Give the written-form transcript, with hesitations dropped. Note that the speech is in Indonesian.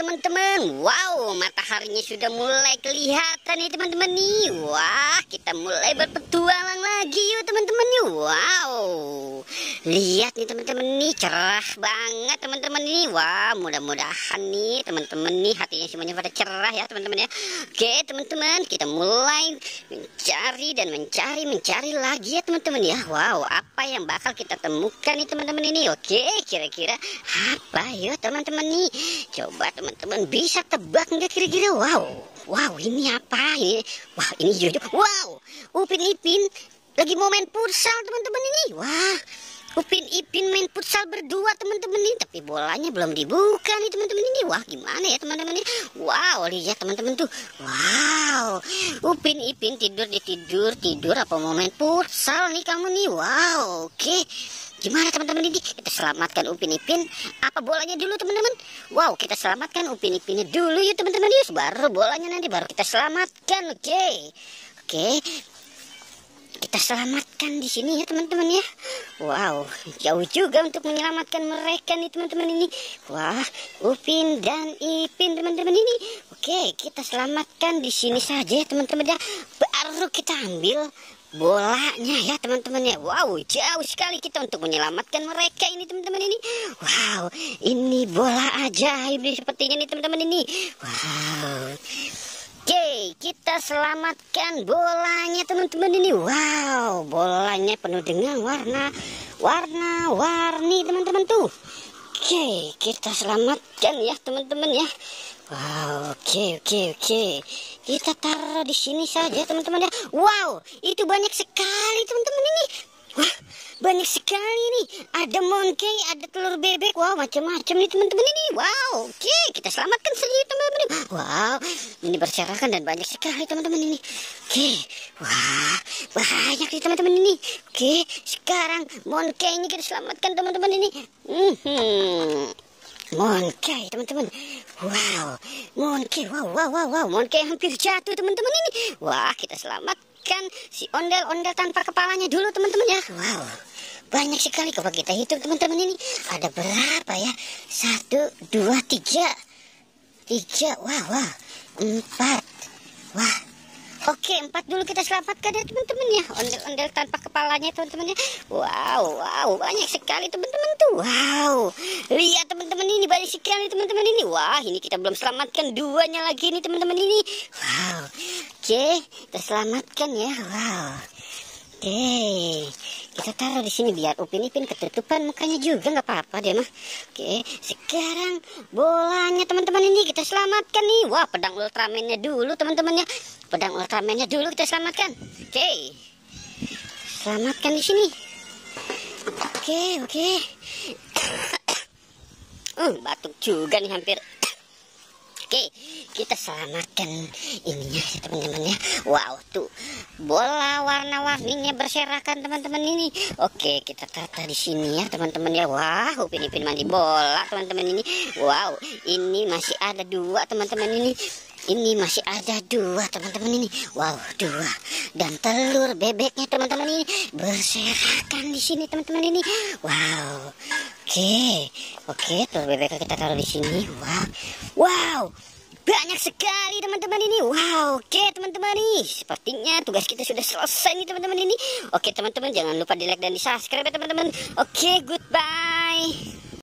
teman-teman. Wow, mataharinya sudah mulai kelihatan nih teman-teman nih. Wah, kita mulai berpetualang lagi yuk teman-teman nih. Wow, lihat nih teman-teman nih, cerah banget teman-teman nih. Wah, mudah-mudahan nih teman-teman nih hatinya semuanya pada cerah ya teman-teman ya. Oke teman-teman, kita mulai mencari dan mencari lagi ya teman-teman ya. Wow, apa yang bakal kita temukan nih teman-teman ini? Oke, kira-kira apa ya teman-teman nih? Coba teman-teman bisa tebak nggak kira-kira? Wow, ini apa ini? Wah, ini jujur. Wow, Upin Ipin lagi mau main futsal teman-teman ini. Wah, Upin Ipin main futsal berdua teman-teman ini, tapi bolanya belum dibuka nih teman-teman ini. Wah, gimana ya teman-teman ini? Wow, lihat teman-teman tuh. Wow, Upin Ipin tidur apa mau main futsal nih kamu nih? Wow, oke. Gimana teman-teman ini? Kita selamatkan Upin Ipin apa bolanya dulu teman-teman? Wow, kita selamatkan Upin Ipinnya dulu ya teman-teman ya. Baru bolanya nanti baru kita selamatkan. Oke. Kita selamatkan di sini ya teman-teman ya. Wow, jauh juga untuk menyelamatkan mereka nih teman-teman ini. Wah, Upin dan Ipin teman-teman ini. Oke, kita selamatkan di sini saja ya teman-teman ya. Baru kita ambil bolanya ya teman-teman ya. Wow, jauh sekali kita untuk menyelamatkan mereka ini teman-teman ini. Wow, ini bola ajaib nih sepertinya nih teman-teman ini. Wow. Oke, kita selamatkan bolanya teman-teman ini. Wow, bolanya penuh dengan warna-warni teman-teman tuh. Oke, kita selamatkan ya teman-teman ya. Wow, oke. Kita taruh di sini saja teman-teman ya. Wow, itu banyak sekali teman-teman ini. Wah, banyak sekali nih. Ada monkey, ada telur bebek. Wow, macam-macam nih teman-teman ini. Wow, oke, kita selamatkan saja teman-teman ini. Wow, ini berserakan dan banyak sekali teman-teman ini. Oke, wah, banyak nih teman-teman ini. Oke, sekarang monkey-nya kita selamatkan teman-teman ini. Monkey teman-teman. Wow, monkey. Wow, monkey hampir jatuh teman-teman ini. Wah, kita selamatkan si ondel-ondel tanpa kepalanya dulu teman-teman ya. Wow, banyak sekali kalau kita hitung teman-teman ini. Ada berapa ya? 1, 2, 3. Wah, 4. Wah, oke, 4 dulu kita selamatkan ya teman-teman ya. Ondel-ondel tanpa kepalanya teman-teman ya. Wow, banyak sekali teman-teman tuh. Wow, lihat teman-teman ini, banyak sekali teman-teman ini. Wah, ini kita belum selamatkan duanya lagi nih teman-teman ini. Wow, oke, kita selamatkan ya. Wow, oke, kita taruh di sini biar Upin Ipin ketutupan mukanya juga, nggak apa-apa deh mah. Oke, sekarang bolanya teman-teman ini kita selamatkan nih. Wah, pedang Ultraman-nya dulu teman-teman ya. Pedang Ultraman-nya dulu kita selamatkan. Oke, selamatkan di sini. Oke. Batuk juga nih hampir. Oke, kita selamatkan ininya ya teman-teman ya. Wow, tuh bola warna-warninya berserakan teman-teman ini. Oke, kita tata di sini ya teman-teman ya. Wah, Upin Ipin mandi bola teman-teman ini. Wow, ini masih ada 2 teman-teman ini. Ini masih ada 2 teman-teman ini. Wow, 2. Dan telur bebeknya teman-teman ini berserakan di sini teman-teman ini. Wow. Oke, telur bebeknya kita taruh di sini. Wow. Banyak sekali teman-teman ini. Wow, oke teman-teman nih. Sepertinya tugas kita sudah selesai nih teman-teman ini. Oke teman-teman, jangan lupa di like dan di subscribe ya teman-teman. Oke, goodbye.